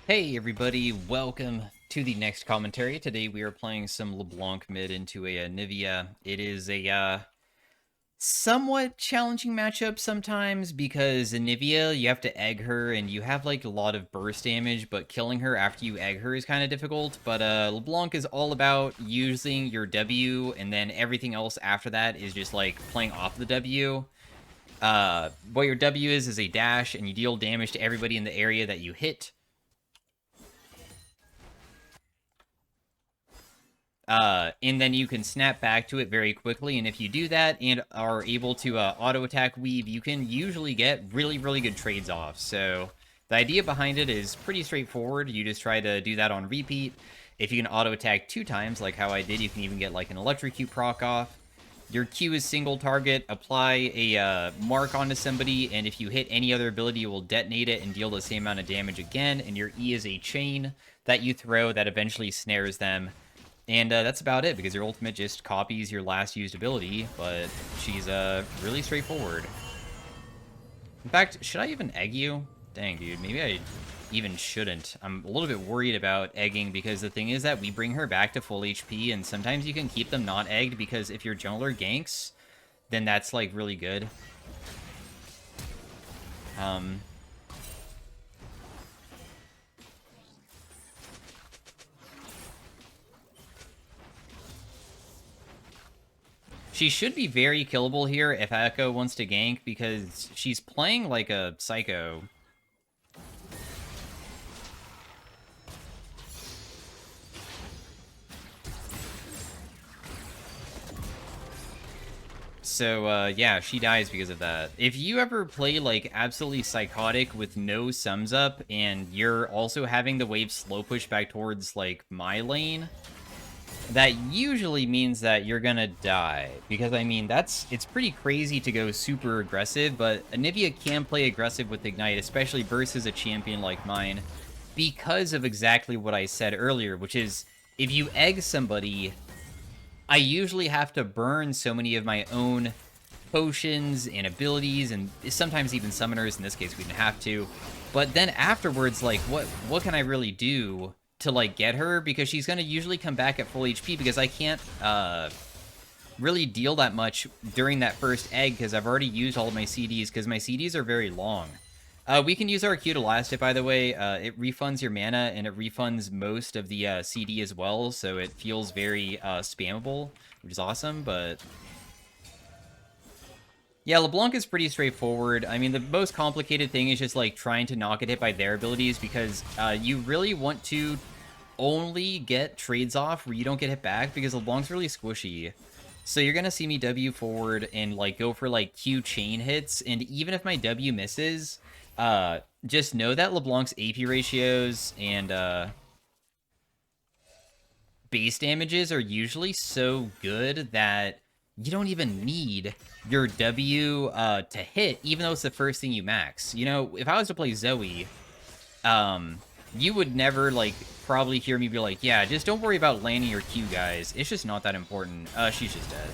Hey everybody, welcome to the next commentary. Today we are playing some Leblanc mid into a Nivea. It is a somewhat challenging matchup sometimes because Nivea, you have to egg her and you have like a lot of burst damage, but killing her after you egg her is kind of difficult. But Leblanc is all about using your W, and then everything else after that is just like playing off the W. What your W is a dash, and you deal damage to everybody in the area that you hit. And then you can snap back to it very quickly, and if you do that and are able to auto attack weave, you can usually get really good trades off. So the idea behind it is pretty straightforward. You just try to do that on repeat. If you can auto attack 2 times like how I did, you can even get like an electrocute proc off. Your Q is single target. Apply a mark onto somebody, and if you hit any other ability, you will detonate it and deal the same amount of damage again. And your E is a chain that you throw that eventually snares them. And that's about it, because your ultimate just copies your last used ability, but she's really straightforward. In fact, should I even egg you? Dang, dude, maybe I even shouldn't. I'm a little bit worried about egging, because the thing is that we bring her back to full HP, and sometimes you can keep them not egged, because if your jungler ganks, then that's, like, really good. She should be very killable here if Echo wants to gank, because she's playing like a psycho. So, yeah, she dies because of that. If you ever play, like, absolutely psychotic with no sums up, and you're also having the wave slow push back towards, like, my lane, that usually means that you're gonna die. Because, I mean, it's pretty crazy to go super aggressive, but Anivia can play aggressive with Ignite, especially versus a champion like mine, because of exactly what I said earlier, which is, if you egg somebody, I usually have to burn so many of my own potions and abilities, and sometimes even summoners. In this case, we didn't have to. But then afterwards, like, what can I really do to, like, get her? Because she's going to usually come back at full HP, because I can't really deal that much during that first egg, because I've already used all of my CDs, because my CDs are very long. We can use our Q to last it, by the way. It refunds your mana, and it refunds most of the CD as well, so it feels very spammable, which is awesome, but... Yeah, Leblanc is pretty straightforward. I mean, the most complicated thing is just, like, trying to not get hit by their abilities, because you really want to only get trades off where you don't get hit back, because Leblanc's really squishy. So you're gonna see me W forward and, like, go for, like, Q chain hits, and even if my W misses, just know that Leblanc's AP ratios and base damages are usually so good that you don't even need your W to hit, even though it's the first thing you max. You know, if I was to play Zoe, you would never, like, probably hear me be like, yeah, just don't worry about landing your Q, guys. It's just not that important. She's just dead.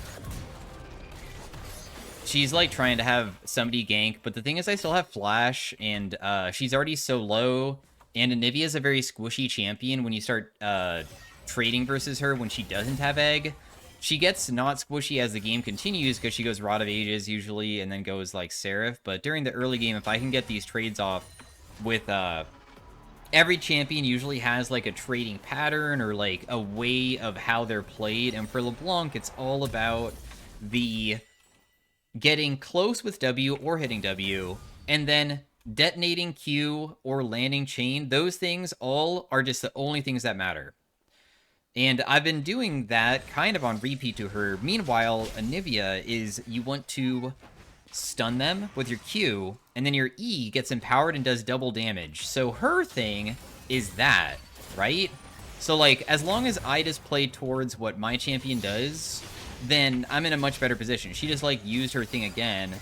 She's, like, trying to have somebody gank, but the thing is I still have Flash, and she's already so low, and Anivia is a very squishy champion when you start trading versus her when she doesn't have Egg. She gets not squishy as the game continues, because she goes Rod of Ages usually, and then goes, like, Seraph, but during the early game, if I can get these trades off with... every champion usually has, like, a trading pattern or, like, a way of how they're played, and for LeBlanc, it's all about the... getting close with W or hitting W, and then detonating Q or landing chain. Those things all are just the only things that matter. And I've been doing that kind of on repeat to her. Meanwhile, Anivia is you want to stun them with your Q, and then your E gets empowered and does double damage. So her thing is that, right? So, like, as long as I just play towards what my champion does, then I'm in a much better position. She just, like, used her thing again.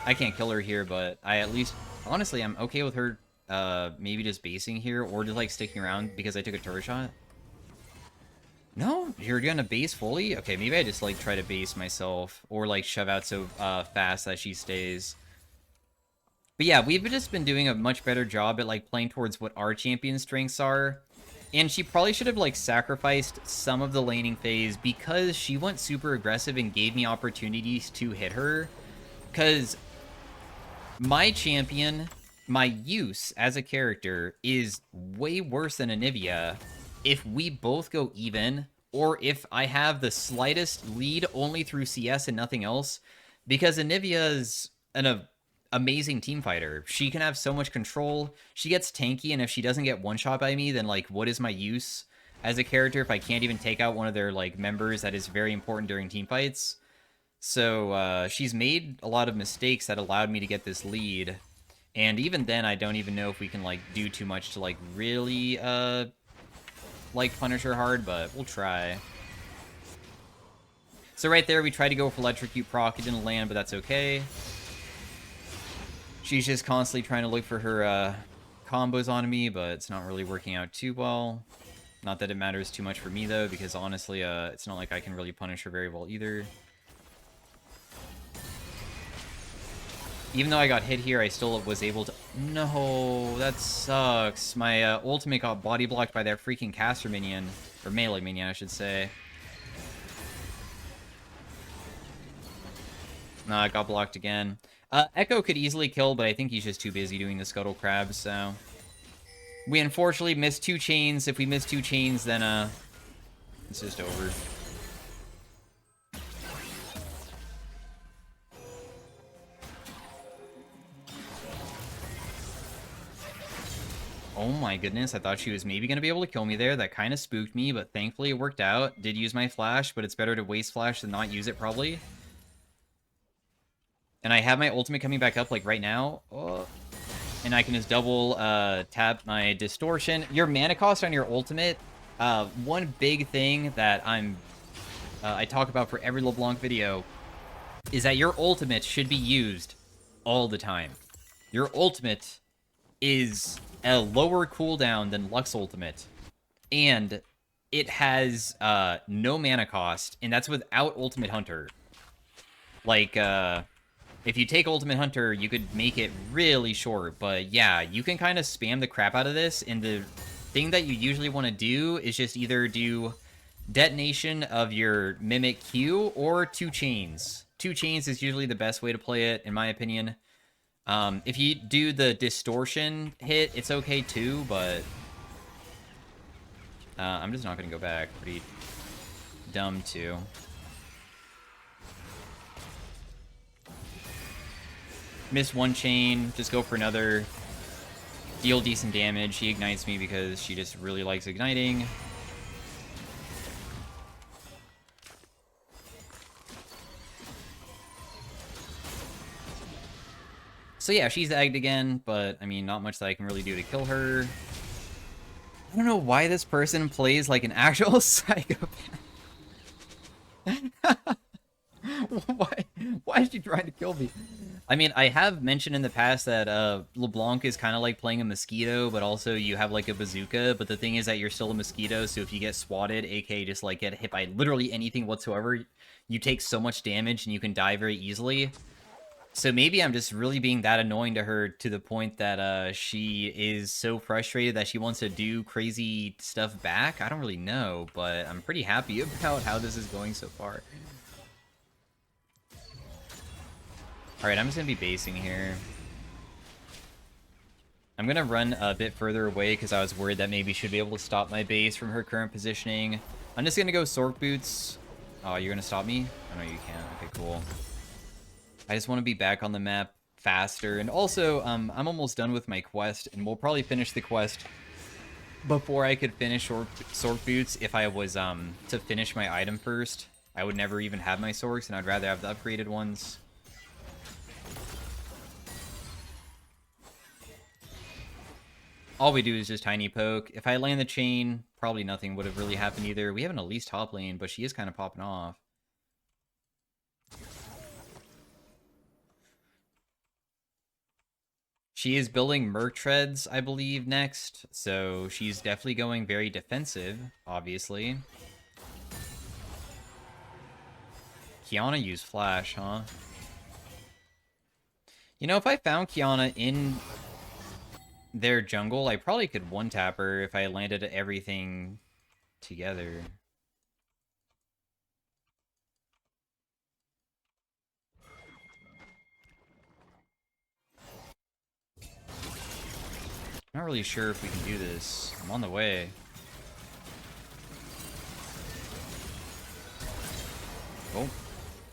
I can't kill her here, but I at least... Honestly, I'm okay with her maybe just basing here, or just, like, sticking around because I took a turret shot. No? You're gonna base fully? Okay, maybe I just, like, try to base myself, or, like, shove out so fast that she stays. But yeah, we've just been doing a much better job at like playing towards what our champion strengths are. And she probably should have like sacrificed some of the laning phase because she went super aggressive and gave me opportunities to hit her. Because my champion, my use as a character is way worse than Anivia if we both go even, or if I have the slightest lead only through CS and nothing else, because Anivia is an amazing team fighter. She can have so much control. She gets tanky, and if she doesn't get one shot by me, then like what is my use as a character if I can't even take out one of their like members that is very important during team fights? So she's made a lot of mistakes that allowed me to get this lead. And even then, I don't even know if we can, like, do too much to, like, really, like, punish her hard, but we'll try. So right there, we tried to go for Electrocute proc. It didn't land, but that's okay. She's just constantly trying to look for her, combos on me, but it's not really working out too well. Not that it matters too much for me, though, because honestly, it's not like I can really punish her very well either. Even though I got hit here, I still was able to... No, that sucks. My ultimate got body blocked by that freaking caster minion. Or melee minion, I should say. No, it got blocked again. Echo could easily kill, but I think he's just too busy doing the scuttle crabs, so... We unfortunately missed 2 chains. If we miss 2 chains, then, it's just over. Oh my goodness, I thought she was maybe going to be able to kill me there. That kind of spooked me, but thankfully it worked out. Did use my flash, but it's better to waste flash than not use it, probably. And I have my ultimate coming back up, like, right now. Oh. And I can just double tap my distortion. Your mana cost on your ultimate, one big thing that I talk about for every LeBlanc video is that your ultimate should be used all the time. Your ultimate is a lower cooldown than Lux Ultimate, and it has no mana cost, and that's without Ultimate Hunter. Like, if you take Ultimate Hunter, you could make it really short, but yeah, you can kind of spam the crap out of this, and the thing that you usually want to do is just either do detonation of your Mimic Q or 2 chains. 2 chains is usually the best way to play it, in my opinion. If you do the distortion hit, it's okay too, but I'm just not going to go back. Pretty dumb too. Miss 1 chain, just go for another. Deal decent damage. She ignites me because she just really likes igniting. So yeah, she's egged again, but I mean, not much that I can really do to kill her. I don't know why this person plays like an actual psychopath. Why is she trying to kill me? I mean, I have mentioned in the past that LeBlanc is kind of like playing a mosquito, but also you have like a bazooka. But the thing is that you're still a mosquito, so if you get swatted, aka just like get hit by literally anything whatsoever, you take so much damage and you can die very easily. So maybe I'm just really being that annoying to her to the point that she is so frustrated that she wants to do crazy stuff back. I don't really know, but I'm pretty happy about how this is going so far. Alright, I'm just going to be basing here. I'm going to run a bit further away because I was worried that maybe she'd be able to stop my base from her current positioning. I'm just going to go Sork Boots. Oh, you're going to stop me? Oh, no, you can't. Okay, cool. I just want to be back on the map faster. And also, I'm almost done with my quest, and we'll probably finish the quest before I could finish Sork Boots if I was to finish my item first. I would never even have my Sorks, and I'd rather have the upgraded ones. All we do is just tiny poke. If I land the chain, probably nothing would have really happened either. We have an Elise top lane, but she is kind of popping off. She is building Merc Treads, I believe, next. So she's definitely going very defensive, obviously. Kiana used Flash, huh? You know, if I found Kiana in their jungle, I probably could one-tap her if I landed everything together. Not really sure if we can do this. I'm on the way. Oh,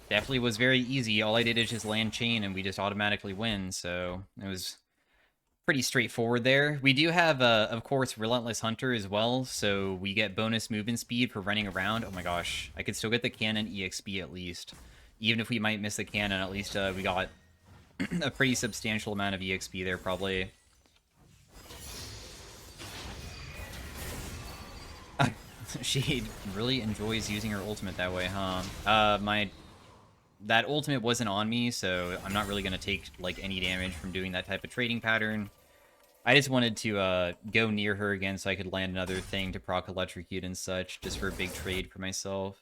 definitely was very easy. All I did is just land chain and we just automatically win, so it was pretty straightforward there. We do have, of course, Relentless Hunter as well, so we get bonus movement speed for running around. Oh my gosh, I could still get the cannon EXP at least. Even if we might miss the cannon, at least we got a pretty substantial amount of EXP there, probably. She really enjoys using her ultimate that way, huh? That ultimate wasn't on me, so I'm not really going to take, like, any damage from doing that type of trading pattern. I just wanted to go near her again so I could land another thing to proc electrocute and such, just for a big trade for myself.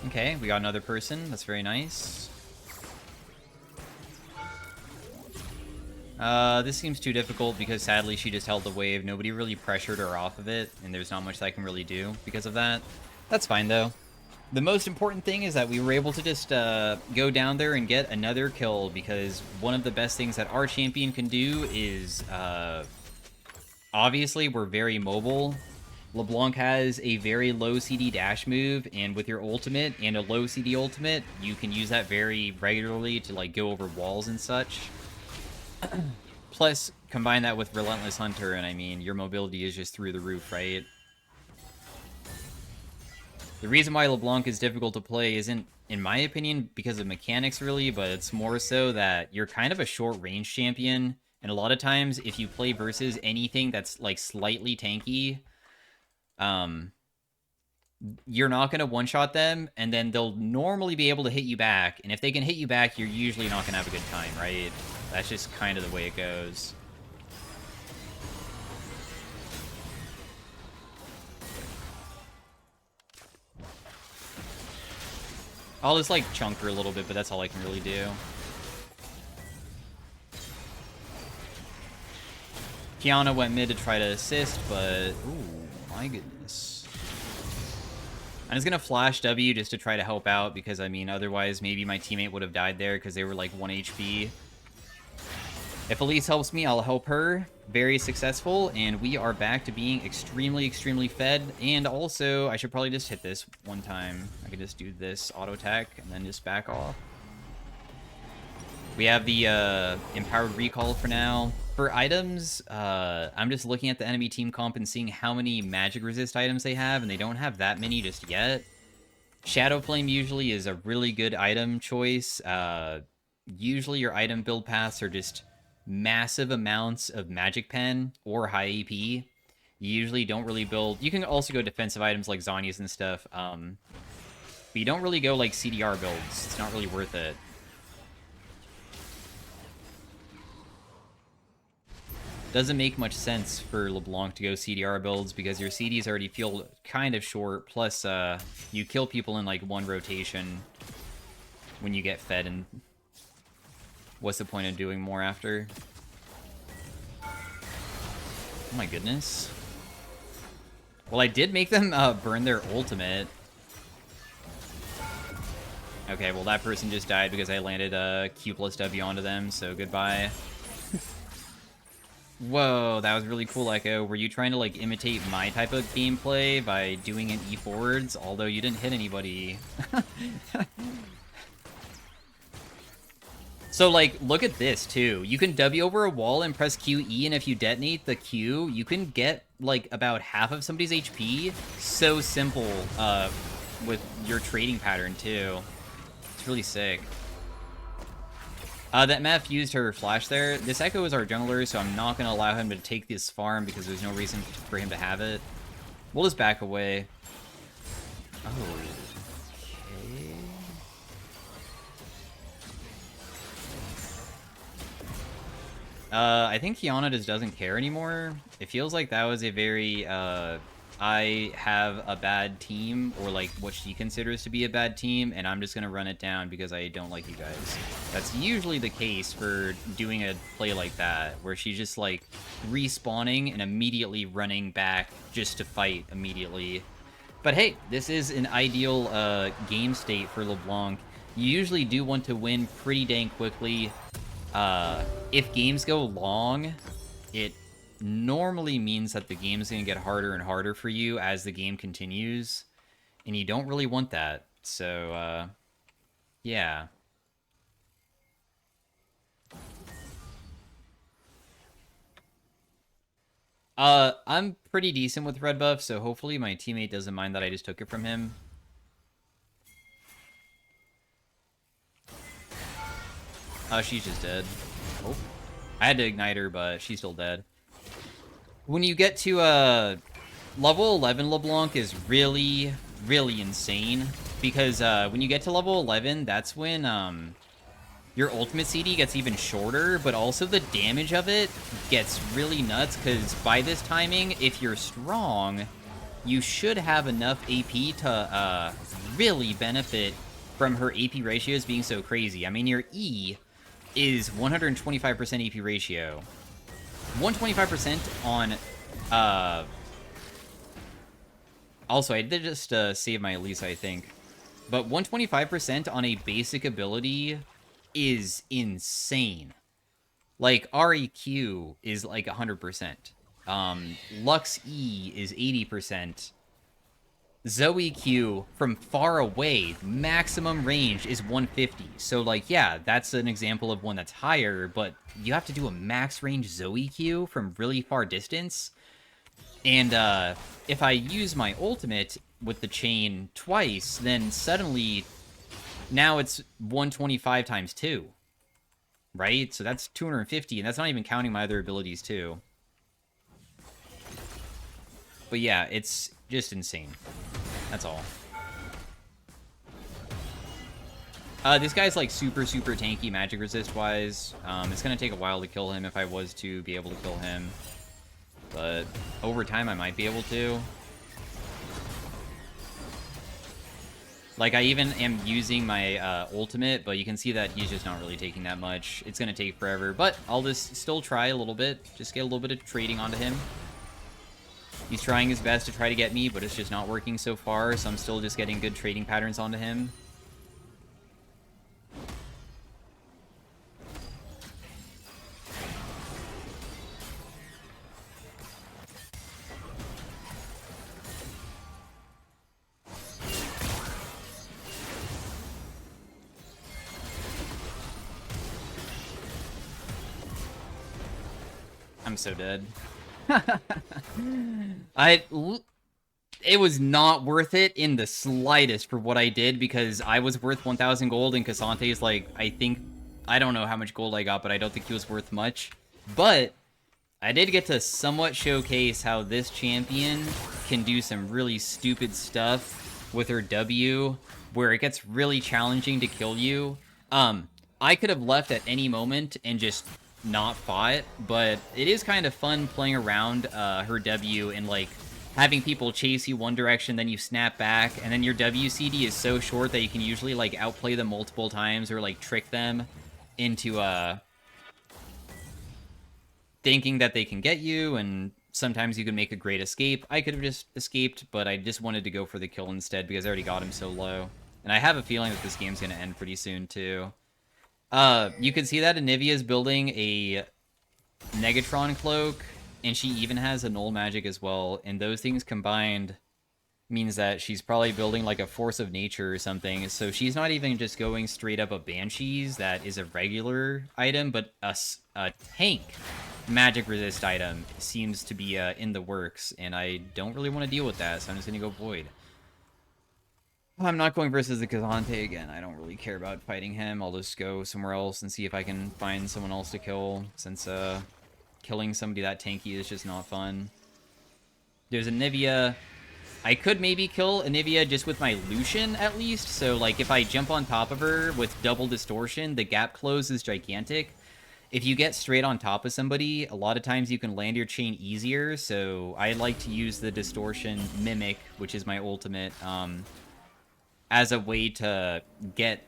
Okay, we got another person. That's very nice. This seems too difficult because sadly she just held the wave. Nobody really pressured her off of it, and there's not much that I can really do because of that. That's fine, though. The most important thing is that we were able to just go down there and get another kill, because one of the best things that our champion can do is, obviously, we're very mobile. LeBlanc has a very low CD dash move, and with your ultimate and a low CD ultimate, you can use that very regularly to, like, go over walls and such. Plus, combine that with Relentless Hunter, and I mean, your mobility is just through the roof, right? The reason why LeBlanc is difficult to play isn't, in my opinion, because of mechanics, really, but it's more so that you're kind of a short-range champion, and a lot of times, if you play versus anything that's, like, slightly tanky, you're not going to one-shot them, and then they'll normally be able to hit you back, and if they can hit you back, you're usually not going to have a good time, right? That's just kind of the way it goes. I'll just, like, chunk her a little bit, but that's all I can really do. Kiana went mid to try to assist, but... Ooh, my goodness. I'm just gonna flash W just to try to help out, because, I mean, otherwise maybe my teammate would have died there, because they were, like, 1 HP. If Elise helps me, I'll help her. Very successful, and we are back to being extremely, extremely fed. And also, I should probably just hit this one time. I could just do this auto attack and then just back off. We have the empowered recall for now. For items, I'm just looking at the enemy team comp and seeing how many magic resist items they have, and they don't have that many just yet. Shadow Flame usually is a really good item choice. Usually your item build paths are just massive amounts of magic pen or high AP. You usually don't really build... You can also go defensive items like Zhonya's and stuff, but you don't really go like CDR builds. It's not really worth it. Doesn't make much sense for LeBlanc to go CDR builds because your CDs already feel kind of short, plus you kill people in like one rotation when you get fed, and what's the point of doing more after? Oh my goodness. Well, I did make them burn their ultimate. Okay, well that person just died because I landed Q plus W onto them, so goodbye. Whoa, that was really cool, Echo. Were you trying to, like, imitate my type of gameplay by doing an E forwards, although you didn't hit anybody? So, like, look at this, too. You can W over a wall and press QE, and if you detonate the Q, you can get, like, about half of somebody's HP. So simple with your trading pattern, too. It's really sick. That Meph used her flash there. This Echo is our jungler, so I'm not going to allow him to take this farm because there's no reason for him to have it. We'll just back away. Oh, okay. I think Kiana just doesn't care anymore. It feels like that was a very I have a bad team, or like what she considers to be a bad team, and I'm just gonna run it down because I don't like you guys. That's usually the case for doing a play like that, where she's just like respawning and immediately running back just to fight immediately. But hey, this is an ideal game state for Leblanc. You usually do want to win pretty dang quickly. If games go long, it normally means that the game's going to get harder and harder for you as the game continues, and you don't really want that. So, yeah. I'm pretty decent with red buff, so hopefully my teammate doesn't mind that I just took it from him. Oh, she's just dead. Oh. I had to ignite her, but she's still dead. When you get to, level 11 LeBlanc is really, really insane. Because, when you get to level 11, that's when, your ultimate CD gets even shorter, but also the damage of it gets really nuts, because by this timing, if you're strong, you should have enough AP to, really benefit from her AP ratios being so crazy. I mean, your E is 125% AP ratio. 125% on, also, I did just, save my Elise, I think. But 125% on a basic ability is insane. Like, REQ is like 100%. Lux E is 80%. Zoe Q from far away, maximum range is 150. So, like, yeah, that's an example of one that's higher, but you have to do a max range Zoe Q from really far distance. And if I use my ultimate with the chain twice, then suddenly, now it's 125 times 2. Right? So that's 250, and that's not even counting my other abilities, too. But yeah, it's just insane. That's all. This guy's like super, super tanky magic resist-wise. It's gonna take a while to kill him if I was to be able to kill him. But over time, I might be able to. Like, I even am using my ultimate, but you can see that he's just not really taking that much. It's gonna take forever, but I'll just still try a little bit. Just get a little bit of trading onto him. He's trying his best to try to get me, but it's just not working so far, so I'm still just getting good trading patterns onto him. I'm so dead. It was not worth it in the slightest for what I did, because I was worth 1,000 gold and Cassante is like, I don't know how much gold I got, but I don't think he was worth much. But I did get to somewhat showcase how this champion can do some really stupid stuff with her W, where it gets really challenging to kill you. I could have left at any moment and just not fought, but it is kind of fun playing around her W and like having people chase you one direction, then you snap back, and then your WCD is so short that you can usually like outplay them multiple times or like trick them into thinking that they can get you, and sometimes you can make a great escape. I could have just escaped, but I just wanted to go for the kill instead because I already got him so low. And I have a feeling that this game's gonna end pretty soon too. You can see that Anivia's building a Negatron cloak, and she even has a null magic as well, and those things combined means that she's probably building like a force of nature or something, so she's not even just going straight up a Banshees that is a regular item, but a tank magic resist item seems to be in the works, and I don't really want to deal with that, so I'm just gonna go Void. I'm not going versus the Cassante again. I don't really care about fighting him. I'll just go somewhere else and see if I can find someone else to kill, since killing somebody that tanky is just not fun. There's Anivia. I could maybe kill Anivia just with my Lucian, at least. So, like, if I jump on top of her with double distortion, the gap close is gigantic. if you get straight on top of somebody, a lot of times you can land your chain easier, so I like to use the Distortion Mimic, which is my ultimate, as a way to get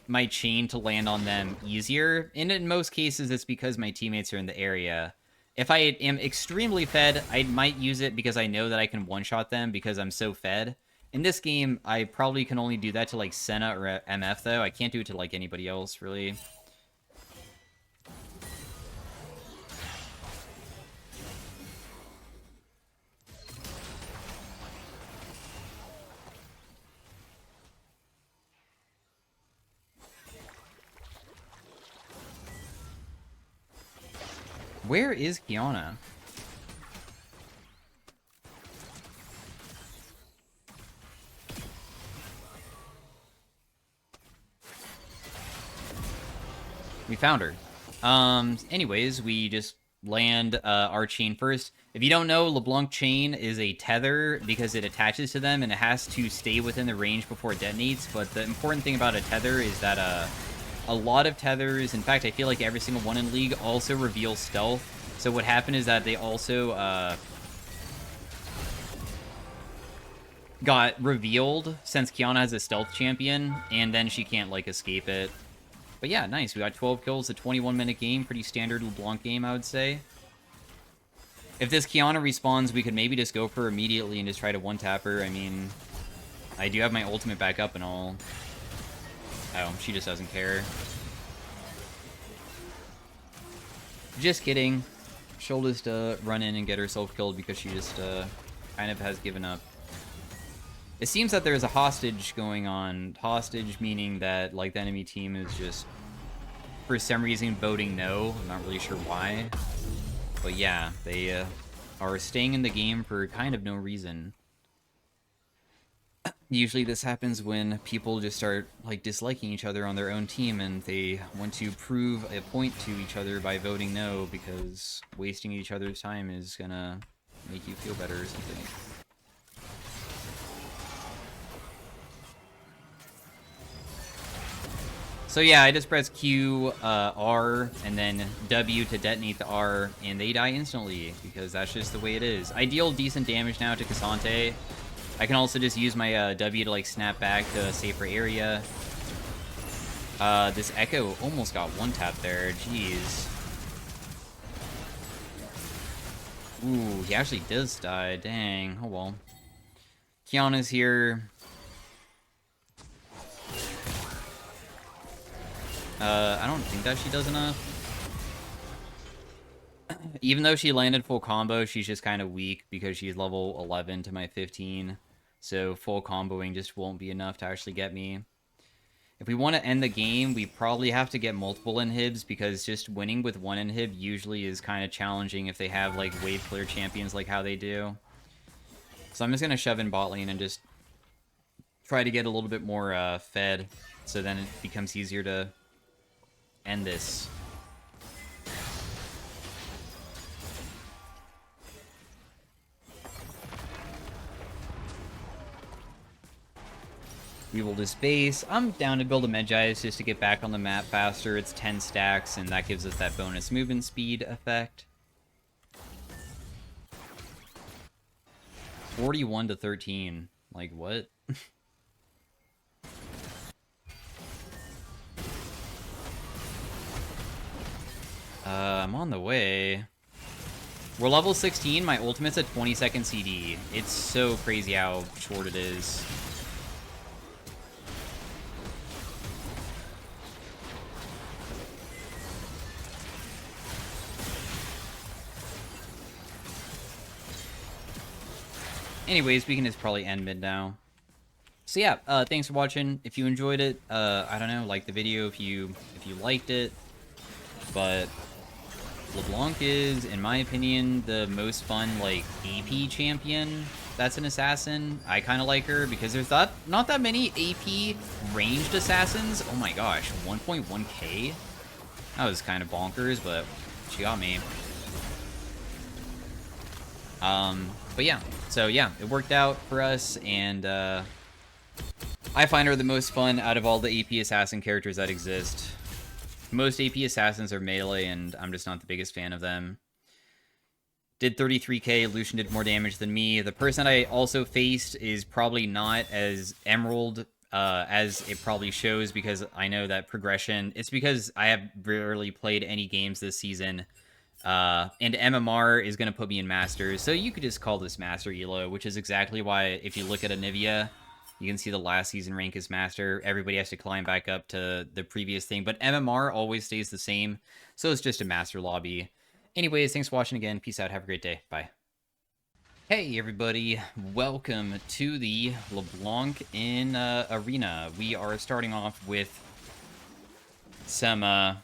my chain to land on them easier. And in most cases, it's because my teammates are in the area. If I am extremely fed, I might use it because I know that I can one-shot them because I'm so fed. In this game, I probably can only do that to, like, Senna or MF, though. I can't do it to, like, anybody else, really. Where is Kiana? We found her. Anyways, we just land our chain first. If you don't know, Leblanc chain is a tether because it attaches to them and it has to stay within the range before it detonates. But the important thing about a tether is that a lot of tethers, in fact, I feel like every single one in League, also reveal stealth. So what happened is that they also got revealed since Kiana has a stealth champion, and then she can't, like, escape it. But yeah, nice. We got 12 kills, a 21-minute game. Pretty standard LeBlanc game, I would say. If this Kiana respawns, we could maybe just go for her immediately and just try to one-tap her. I mean, I do have my ultimate back up and all. Oh, she just doesn't care. Just kidding. She'll just run in and get herself killed because she just kind of has given up. It seems that there's a hostage going on. Hostage meaning that, like, the enemy team is just, for some reason, voting no. I'm not really sure why. But yeah, they are staying in the game for kind of no reason. Usually this happens when people just start, like, disliking each other on their own team and they want to prove a point to each other by voting no because wasting each other's time is gonna make you feel better or something. So yeah, I just press Q, R, and then W to detonate the R, and they die instantly, because that's just the way it is. I deal decent damage now to Cassante. I can also just use my W to, like, snap back to a safer area. This Echo almost got one-tap there, jeez. Ooh, he actually does die, dang, oh well. Kiana's here. I don't think that she does enough. Even though she landed full combo, she's just kind of weak because she's level 11 to my 15. So full comboing just won't be enough to actually get me. If we want to end the game, we probably have to get multiple inhibs because just winning with one inhib usually is kind of challenging if they have, like, wave clear champions like how they do. So I'm just going to shove in bot lane and just try to get a little bit more fed so then it becomes easier to end this. We will just base. I'm down to build a Medjais just to get back on the map faster. It's 10 stacks, and that gives us that bonus movement speed effect. 41 to 13. Like, what? I'm on the way. We're level 16. My ultimate's a 20-second CD. It's so crazy how short it is. Anyways, we can just probably end mid now. So yeah, thanks for watching. If you enjoyed it, I don't know, like the video if you liked it. But LeBlanc is, in my opinion, the most fun, like, AP champion that's an assassin. I kind of like her because there's not that many AP ranged assassins. Oh my gosh, 1.1k? That was kind of bonkers, but she got me. But yeah, so yeah, it worked out for us, and I find her the most fun out of all the AP assassin characters that exist. Most AP assassins are melee, and I'm just not the biggest fan of them. Did 33k, Lucian did more damage than me. The person I also faced is probably not as emerald as it probably shows, because I know that progression... It's because I have rarely played any games this season, and MMR is going to put me in Masters, so you could just call this Master Elo, which is exactly why, if you look at Anivia, you can see the last season rank is Master. Everybody has to climb back up to the previous thing, but MMR always stays the same, so it's just a Master lobby. Anyways, thanks for watching again. Peace out. Have a great day. Bye. Hey, everybody. Welcome to the Leblanc in Arena. We are starting off with some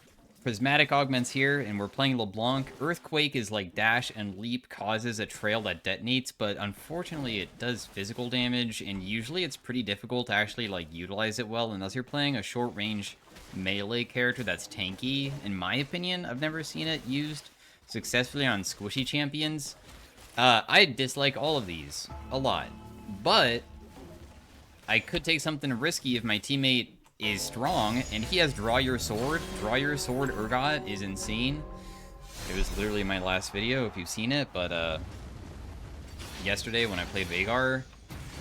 prismatic augments here, and we're playing Leblanc. Earthquake is like dash and leap causes a trail that detonates, but unfortunately it does physical damage, and usually it's pretty difficult to actually like utilize it well unless you're playing a short-range melee character that's tanky. In my opinion, I've never seen it used successfully on squishy champions. I dislike all of these a lot, but I could take something risky if my teammate is strong, and he has Draw Your Sword. Draw Your Sword Urgot is insane. It was literally my last video, if you've seen it, but yesterday when I played Veigar,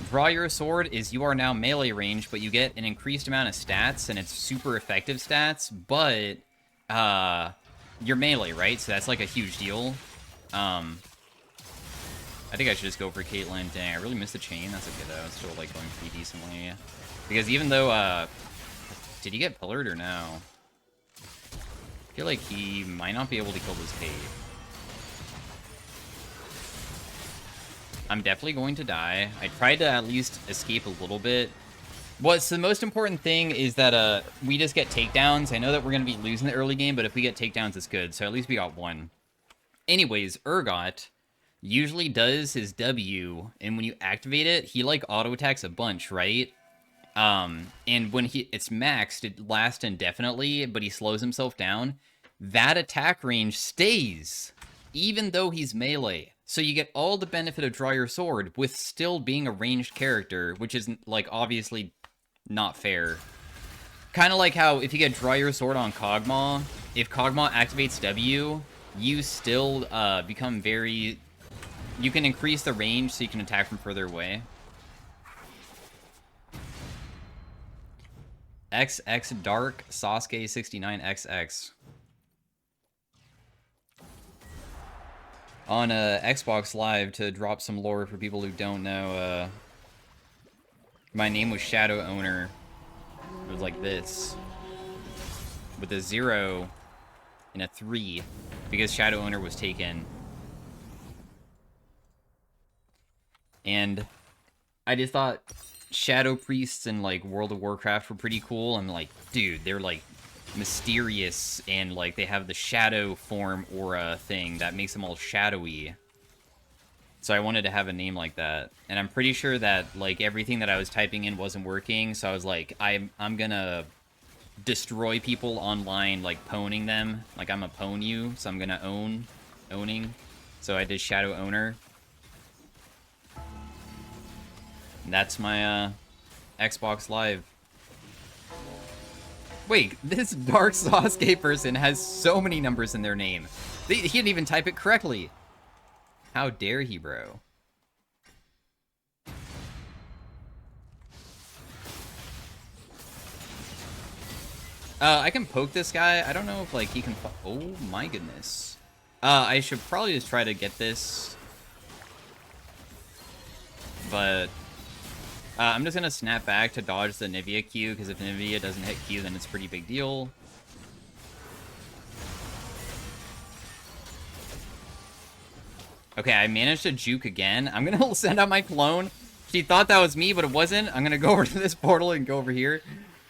Draw Your Sword is you are now melee range, but you get an increased amount of stats, and it's super effective stats, but you're melee, right? So that's like a huge deal. I think I should just go for Caitlyn. Dang, I really missed the chain. That's okay though. It's still like going pretty decently. Because even though, did he get pillared or no? I feel like he might not be able to kill this Kate. I'm definitely going to die. I tried to at least escape a little bit. What's the most important thing is that we just get takedowns. I know that we're going to be losing the early game, but if we get takedowns, it's good. So at least we got one. Anyways, Urgot usually does his W, and when you activate it, he like auto attacks a bunch, right? And when it's maxed, it lasts indefinitely, but he slows himself down. That attack range stays, even though he's melee. So you get all the benefit of Draw Your Sword with still being a ranged character, which is like obviously not fair. Kind of like how if you get Draw Your Sword on Kog'Maw, if Kog'Maw activates W, you still become very... You can increase the range so you can attack from further away. XX Dark Sasuke 69XX. On Xbox Live, to drop some lore for people who don't know, my name was Shadow Owner. It was like this, with a 0 and a 3, because Shadow Owner was taken. And I just thought Shadow Priests in like World of Warcraft were pretty cool. I'm like, dude, they're like mysterious, and like they have the shadow form aura thing that makes them all shadowy. So I wanted to have a name like that, and I'm pretty sure that like everything that I was typing in wasn't working, so I was like, I'm gonna destroy people online, like poning them. Like I'm a pwn you, so I'm gonna owning. So I did Shadow Owner. And that's my Xbox Live. Wait, this Dark Sasuke person has so many numbers in their name. He didn't even type it correctly. How dare he, bro? I can poke this guy. I don't know if like he can... Oh my goodness. I should probably just try to get this. But I'm just gonna snap back to dodge the Nivea Q, because if Nivea doesn't hit Q, then it's a pretty big deal. Okay, I managed to juke again. I'm gonna send out my clone. She thought that was me, but it wasn't. I'm gonna go over to this portal and go over here.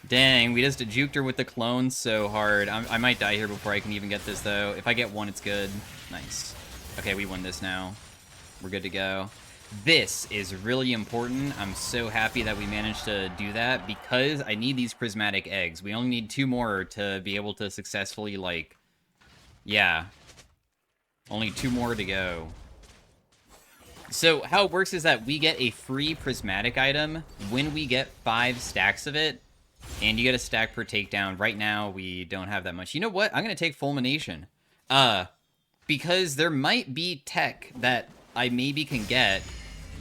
Dang, we just juked her with the clone so hard. I might die here before I can even get this, though. If I get one, it's good. Nice. Okay, we won this now. We're good to go. This is really important. I'm so happy that we managed to do that, because I need these prismatic eggs. We only need 2 more to be able to successfully, like... Yeah. Only 2 more to go. So how it works is that we get a free prismatic item when we get 5 stacks of it. And you get a stack per takedown. Right now, we don't have that much. You know what? I'm going to take Fulmination. Because there might be tech that I maybe can get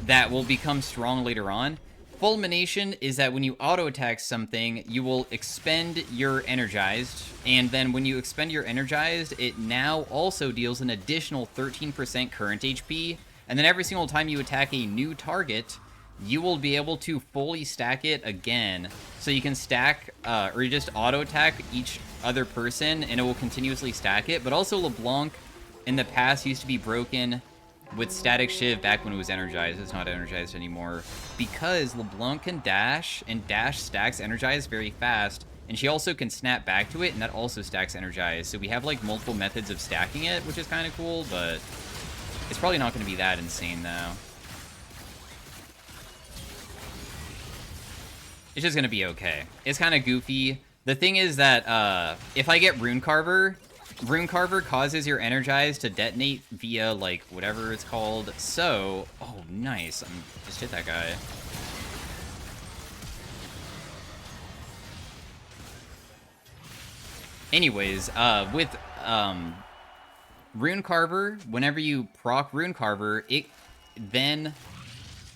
that will become strong later on. Fulmination is that when you auto-attack something, you will expend your energized, and then when you expend your energized, it now also deals an additional 13% current HP, and then every single time you attack a new target, you will be able to fully stack it again. So you can stack, or just auto-attack each other person, and it will continuously stack it, but also LeBlanc in the past used to be broken with Static Shiv back when it was energized. It's not energized anymore because LeBlanc can dash, and dash stacks energized very fast, and she also can snap back to it, and that also stacks energized. So we have like multiple methods of stacking it, which is kind of cool, but it's probably not going to be that insane though. It's just going to be okay. It's kind of goofy. The thing is that if I get Rune Carver causes your energized to detonate via, like, whatever it's called. So, oh, nice. Just hit that guy. Anyways, with Rune Carver, whenever you proc Rune Carver, it then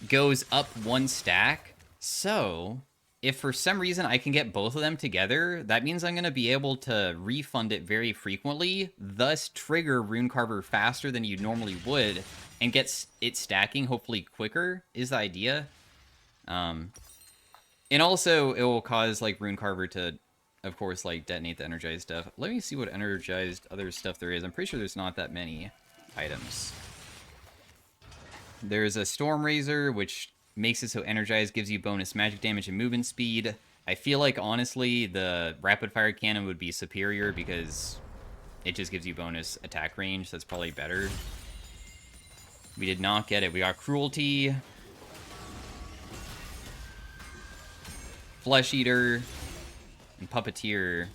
goes up one stack. So if for some reason I can get both of them together, that means I'm going to be able to refund it very frequently, thus trigger Rune Carver faster than you normally would, and get it stacking hopefully quicker, is the idea. And also, it will cause, like, Rune Carver to, of course, like, detonate the energized stuff. Let me see what energized other stuff there is. I'm pretty sure there's not that many items. There's a Storm Razor, which makes it so energized gives you bonus magic damage and movement speed. I feel like, honestly, the rapid fire cannon would be superior because it just gives you bonus attack range. So that's probably better. We did not get it. We got Cruelty, Flesh Eater, and Puppeteer.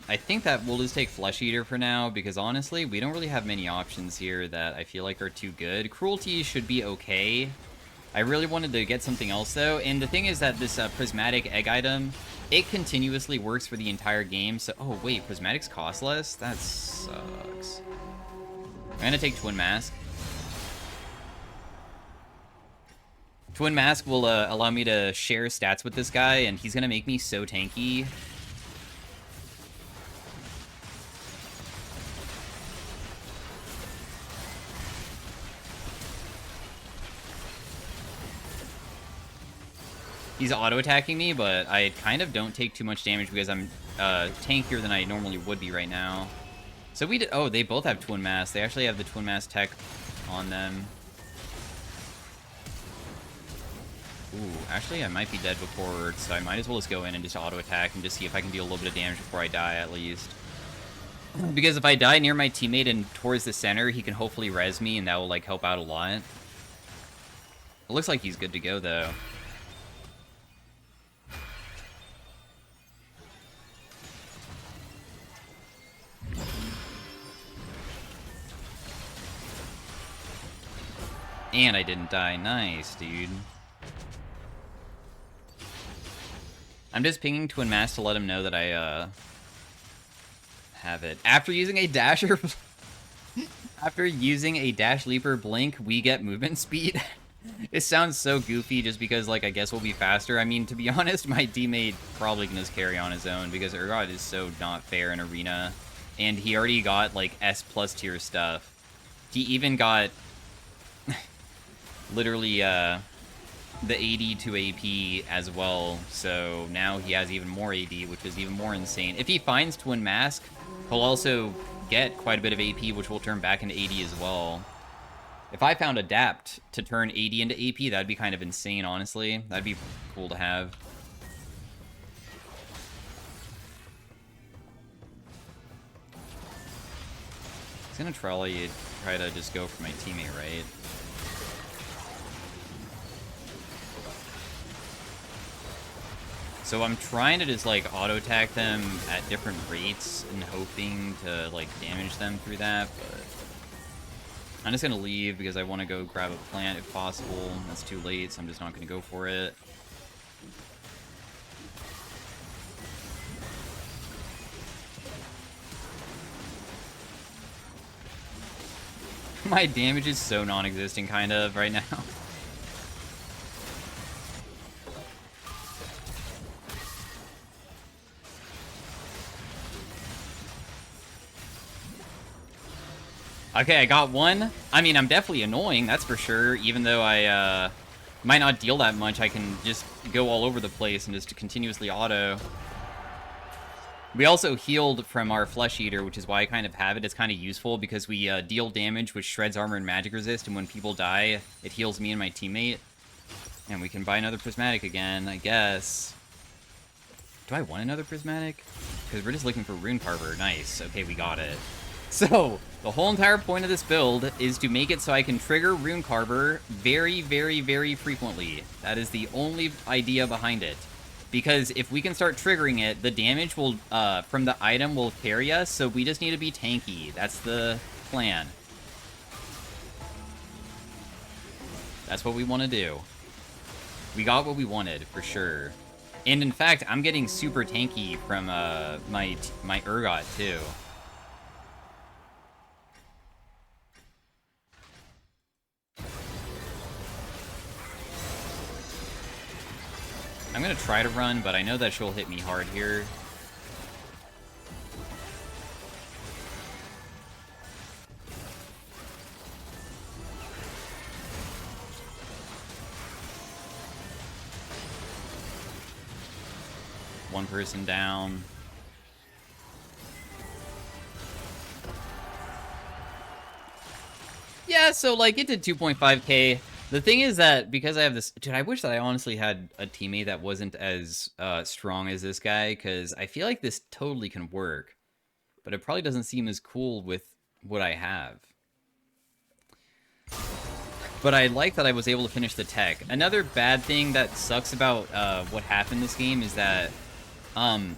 I think that we'll just take Flesh Eater for now, because honestly, we don't really have many options here that I feel like are too good. Cruelty should be okay. I really wanted to get something else, though, and the thing is that this Prismatic Egg item, it continuously works for the entire game, so... Oh, wait, Prismatics cost less? That sucks. I'm gonna take Twin Mask. Twin Mask will allow me to share stats with this guy, and he's gonna make me so tanky. He's auto-attacking me, but I kind of don't take too much damage because I'm tankier than I normally would be right now. So we did... Oh, they both have Twin Mass. They actually have the Twin Mass tech on them. Ooh, actually, I might be dead before, so I might as well just go in and just auto-attack and just see if I can do a little bit of damage before I die, at least. Because if I die near my teammate and towards the center, he can hopefully res me, and that will, like, help out a lot. It looks like he's good to go, though. And I didn't die. Nice, dude. I'm just pinging Twin Mass to let him know that I, have it. After using a dasher... After using a Dash Leaper Blink, we get movement speed. It sounds so goofy just because, like, I guess we'll be faster. I mean, to be honest, my teammate probably can just carry on his own because Urgot is so not fair in Arena. And he already got, like, S+ tier stuff. He even got... literally, the AD to AP as well, so now he has even more AD, which is even more insane. If he finds Twin Mask, he'll also get quite a bit of AP, which will turn back into AD as well. If I found Adapt to turn AD into AP, that'd be kind of insane, honestly. That'd be cool to have. He's gonna try to just go for my teammate, right? So I'm trying to just, like, auto-attack them at different rates and hoping to, like, damage them through that, but I'm just gonna leave because I want to go grab a plant if possible. That's too late, so I'm just not gonna go for it. My damage is so non-existent, kind of, right now. Okay, I got one. I mean, I'm definitely annoying, that's for sure. Even though I might not deal that much, I can just go all over the place and just continuously auto. We also healed from our Flesh Eater, which is why I kind of have it. It's kind of useful because we deal damage which shreds armor and magic resist, and when people die, it heals me and my teammate. And we can buy another Prismatic again, I guess. Do I want another Prismatic? Because we're just looking for Rune Carver. Nice. Okay, we got it. So, the whole entire point of this build is to make it so I can trigger Rune Carver very, very, very frequently. That is the only idea behind it. Because if we can start triggering it, the damage will from the item will carry us, so we just need to be tanky. That's the plan. That's what we want to do. We got what we wanted, for sure. And in fact, I'm getting super tanky from my Urgot, too. I'm gonna try to run, but I know that she'll hit me hard here. One person down. Yeah, so, like, it did 2.5k. The thing is that, because I have this... Dude, I wish that I honestly had a teammate that wasn't as strong as this guy, because I feel like this totally can work. But it probably doesn't seem as cool with what I have. But I like that I was able to finish the tech. Another bad thing that sucks about what happened this game is that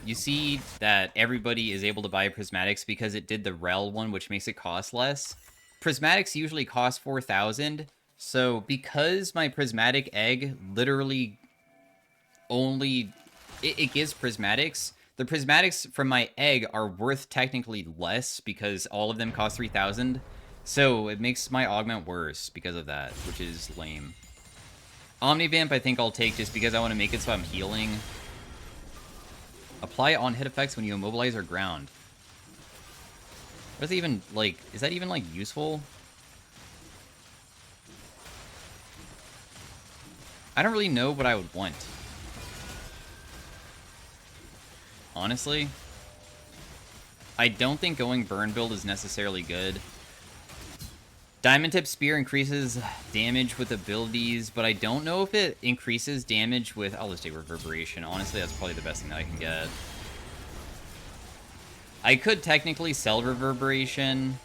you see that everybody is able to buy prismatics because it did the rel one, which makes it cost less. Prismatics usually cost 4,000, so because my prismatic egg literally only... It gives prismatics, the prismatics from my egg are worth technically less because all of them cost 3,000, so it makes my augment worse because of that, which is lame. Omnivamp I think I'll take just because I want to make it so I'm healing. Apply on-hit effects when you immobilize or ground. What is it even, like, is that even, like, useful? I don't really know what I would want. Honestly. I don't think going burn build is necessarily good. Diamond Tip Spear increases damage with abilities, but I don't know if it increases damage with... I'll just take Reverberation. Honestly, that's probably the best thing that I can get. I could technically sell Reverberation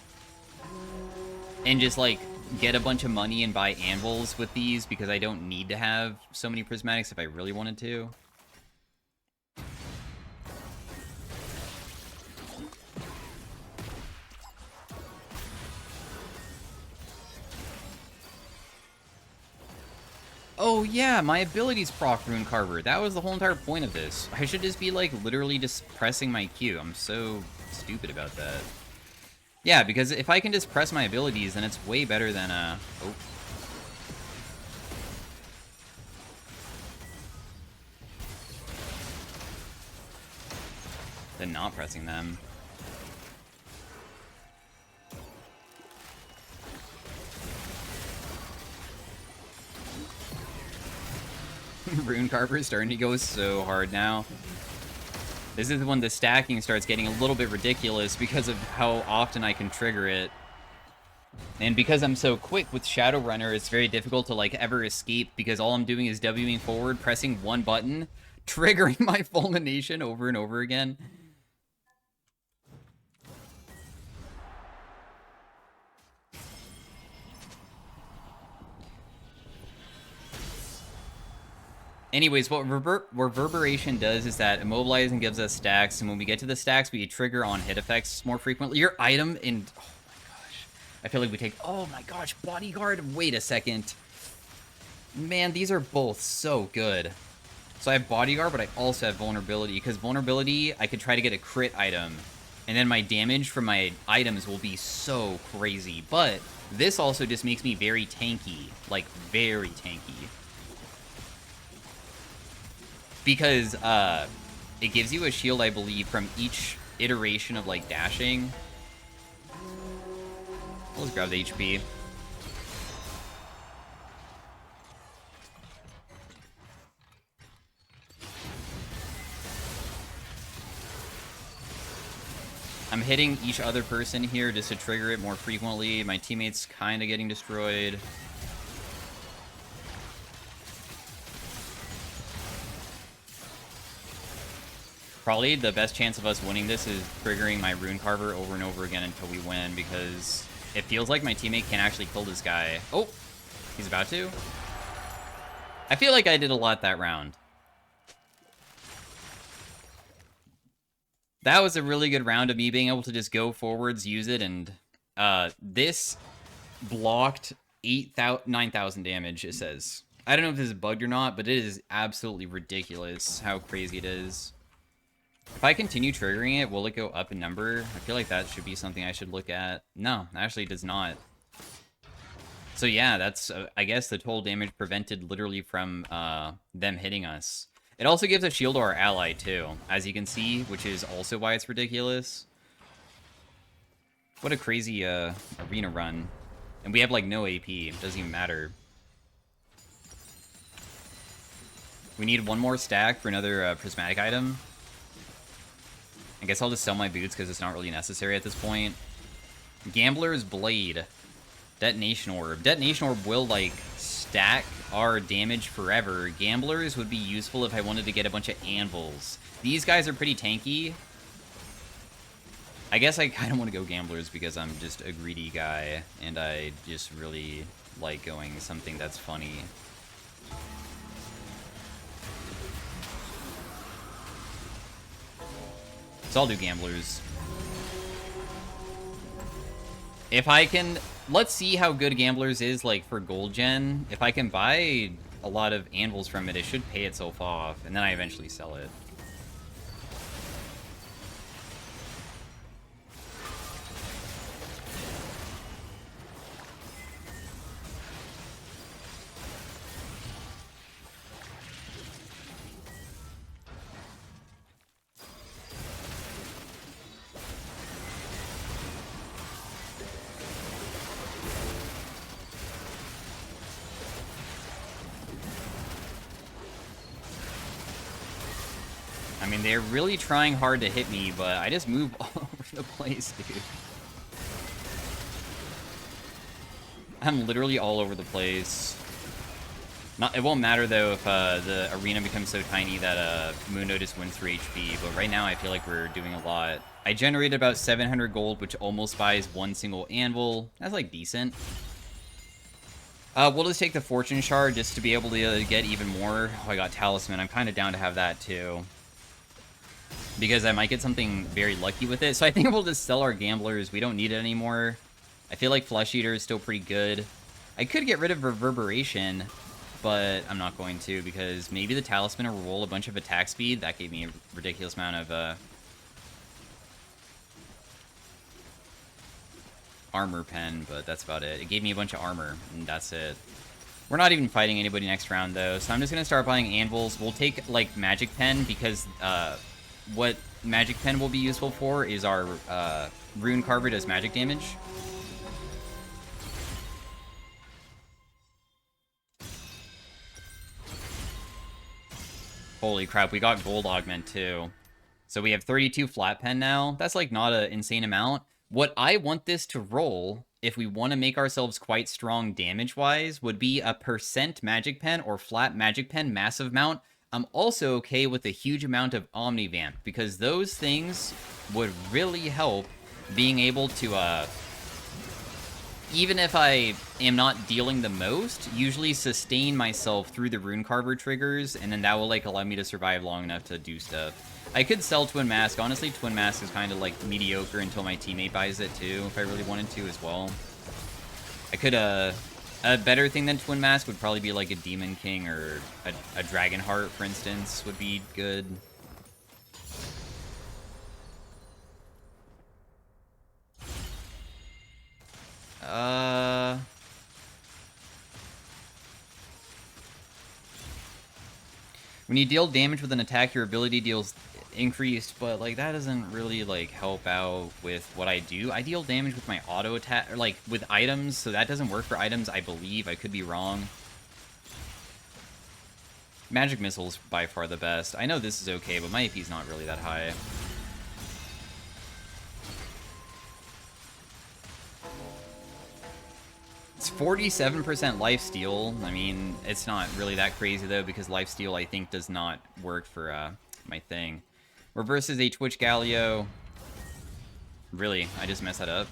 and just, like, get a bunch of money and buy anvils with these because I don't need to have so many prismatics if I really wanted to. Oh yeah, my abilities proc Rune Carver. That was the whole entire point of this. I should just be, like, literally just pressing my Q. I'm so stupid about that. Yeah, because if I can just press my abilities, then it's way better than, oh. Than not pressing them. Rune Carver is starting to go so hard now. This is when the stacking starts getting a little bit ridiculous because of how often I can trigger it. And because I'm so quick with Shadowrunner, it's very difficult to, like, ever escape because all I'm doing is Wing forward, pressing one button, triggering my Fulmination over and over again. Anyways, what Reverberation does is that immobilizing gives us stacks, and when we get to the stacks, we trigger on hit effects more frequently. Your item in... Oh my gosh. I feel like we take... Oh my gosh, Bodyguard. Wait a second. Man, these are both so good. So I have Bodyguard, but I also have Vulnerability, because Vulnerability, I could try to get a crit item, and then my damage from my items will be so crazy. But this also just makes me very tanky. Like, very tanky. Because it gives you a shield, I believe, from each iteration of, like, dashing. Let's grab the HP. I'm hitting each other person here just to trigger it more frequently. My teammate's kind of getting destroyed. Probably the best chance of us winning this is triggering my Rune Carver over and over again until we win, because it feels like my teammate can't actually kill this guy. Oh, he's about to. I feel like I did a lot that round. That was a really good round of me being able to just go forwards, use it, and this blocked 9,000 damage, it says. I don't know if this is bugged or not, but it is absolutely ridiculous how crazy it is. If I continue triggering it, will it go up in number? I feel like that should be something I should look at. No, actually it does not. So yeah, that's, I guess, the total damage prevented literally from them hitting us. It also gives a shield to our ally, too, as you can see, which is also why it's ridiculous. What a crazy arena run. And we have, like, no AP. It doesn't even matter. We need one more stack for another prismatic item. I guess I'll just sell my boots because it's not really necessary at this point. Gambler's Blade. Detonation Orb. Detonation Orb will, like, stack our damage forever. Gamblers would be useful if I wanted to get a bunch of anvils. These guys are pretty tanky. I guess I kind of want to go Gamblers because I'm just a greedy guy, and I just really like going something that's funny. So I'll do Gamblers. If I can... Let's see how good Gamblers is, like, for gold gen. If I can buy a lot of anvils from it, it should pay itself off, and then I eventually sell it. I mean, they're really trying hard to hit me, but I just move all over the place, dude. I'm literally all over the place. It won't matter, though, if the arena becomes so tiny that Mundo just wins 3 HP, but right now I feel like we're doing a lot. I generated about 700 gold, which almost buys one single anvil. That's, like, decent. We'll just take the Fortune Shard just to be able to get even more. Oh, I got Talisman. I'm kind of down to have that, too, because I might get something very lucky with it. So I think we'll just sell our Gamblers. We don't need it anymore. I feel like Flesh Eater is still pretty good. I could get rid of Reverberation, but I'm not going to, because maybe the Talisman will roll a bunch of attack speed. That gave me a ridiculous amount of armor pen, but that's about it. It gave me a bunch of armor, and that's it. We're not even fighting anybody next round, though, so I'm just going to start buying anvils. We'll take, like, Magic Pen, because what Magic Pen will be useful for is our Rune Carver does magic damage. Holy crap, we got Gold Augment, too. So we have 32 Flat Pen now. That's, like, not an insane amount. What I want this to roll, if we want to make ourselves quite strong damage-wise, would be a % Magic Pen or Flat Magic Pen Massive Mount. I'm also okay with a huge amount of Omnivamp, because those things would really help being able to even if I am not dealing the most, usually sustain myself through the Rune Carver triggers, and then that will, like, allow me to survive long enough to do stuff. I could sell Twin Mask. Honestly, Twin Mask is kind of, like, mediocre until my teammate buys it, too, if I really wanted to as well. I could, a better thing than Twin Mask would probably be, like, a Demon King or a Dragon Heart, for instance, would be good. When you deal damage with an attack, your ability deals increased, but, like, that doesn't really, like, help out with what I do. I deal damage with my auto attack, or, like, with items, so that doesn't work for items, I believe. I could be wrong. Magic Missile's by far the best. I know this is okay, but my AP's not really that high. It's 47% lifesteal. I mean, it's not really that crazy, though, because lifesteal, I think, does not work for my thing. We're versus a Twitch Galio. Really? I just messed that up?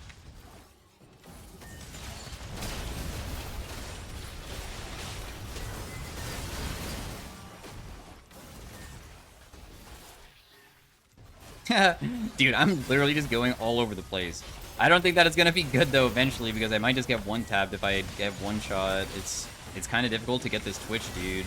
Dude, I'm literally just going all over the place. I don't think that it's gonna be good though eventually, because I might just get one tapped if I get one shot. It's kind of difficult to get this Twitch, dude.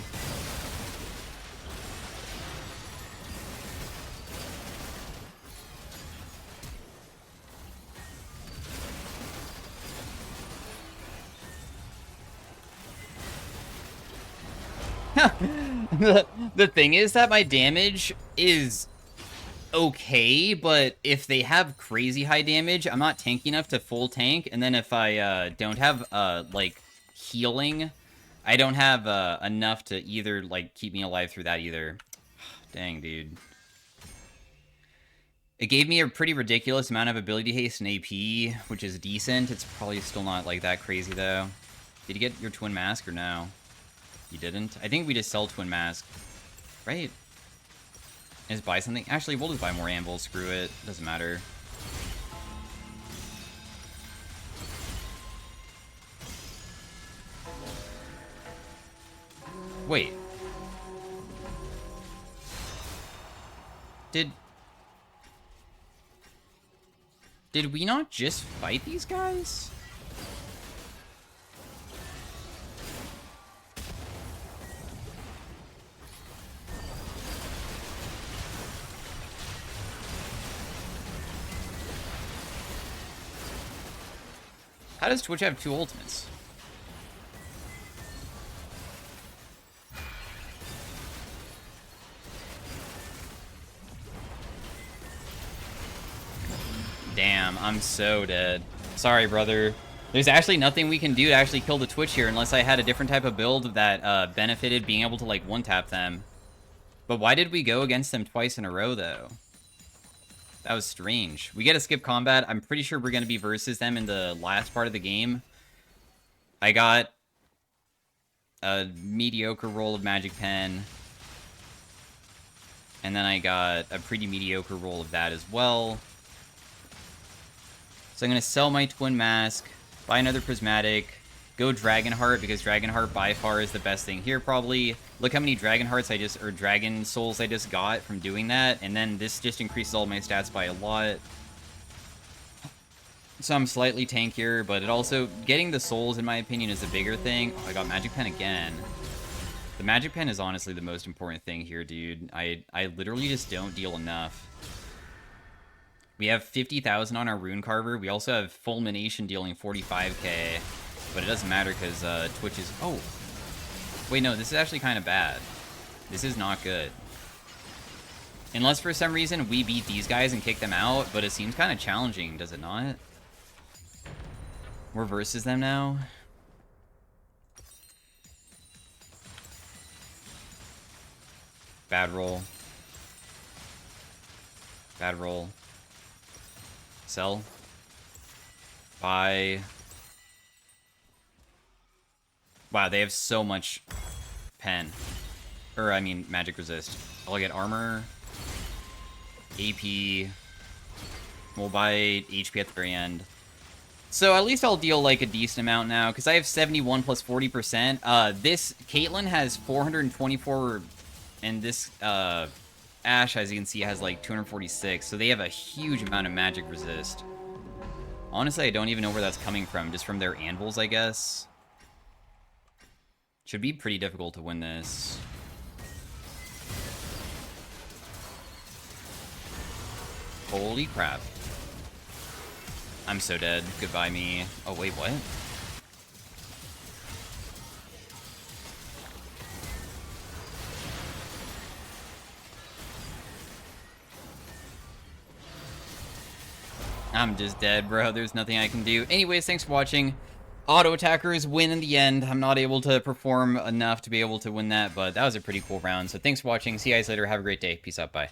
The thing is that my damage is okay, but if they have crazy high damage, I'm not tanky enough to full tank, and then if I don't have like healing, I don't have enough to either like keep me alive through that either. Dang, dude. It gave me a pretty ridiculous amount of ability haste and AP, which is decent. It's probably still not like that crazy though. Did you get your Twin Mask or no? You didn't? I think we just sell Twin Mask, right? Just buy something. Actually, we'll just buy more anvils. Screw it. Doesn't matter. Wait. Did we not just fight these guys? How does Twitch have two ultimates? Damn, I'm so dead. Sorry, brother. There's actually nothing we can do to actually kill the Twitch here unless I had a different type of build that benefited being able to, like, one-tap them. But why did we go against them twice in a row, though? That was strange. We get to skip combat. I'm pretty sure we're going to be versus them in the last part of the game. I got a mediocre roll of Magic Pen. And then I got a pretty mediocre roll of that as well. So I'm going to sell my Twin Mask, buy another Prismatic, go Dragonheart, because Dragonheart by far is the best thing here, probably. Look how many Dragon Hearts or Dragon Souls I just got from doing that, and then this just increases all my stats by a lot. So I'm slightly tankier, but it also, getting the souls, in my opinion, is a bigger thing. Oh, I got Magic Pen again. The Magic Pen is honestly the most important thing here, dude. I literally just don't deal enough. We have 50,000 on our Rune Carver. We also have Fulmination dealing 45k, but it doesn't matter because Twitch is... Oh! Wait, no, this is actually kind of bad. This is not good. Unless for some reason we beat these guys and kick them out, but it seems kind of challenging, does it not? We're versus them now. Bad roll. Bad roll. Sell. Buy. Wow, they have so much pen. Or, I mean, magic resist. I'll get armor. AP. We'll buy HP at the very end. So at least I'll deal like a decent amount now, because I have 71 plus 40%. This Caitlyn has 424, and this Ashe, as you can see, has like 246. So they have a huge amount of magic resist. Honestly, I don't even know where that's coming from. Just from their anvils, I guess. Should be pretty difficult to win this. Holy crap. I'm so dead. Goodbye, me. Oh, wait, what? I'm just dead, bro. There's nothing I can do. Anyways, thanks for watching. Auto attackers win in the end. I'm not able to perform enough to be able to win that, but that was a pretty cool round. So thanks for watching. See you guys later. Have a great day. Peace out. Bye.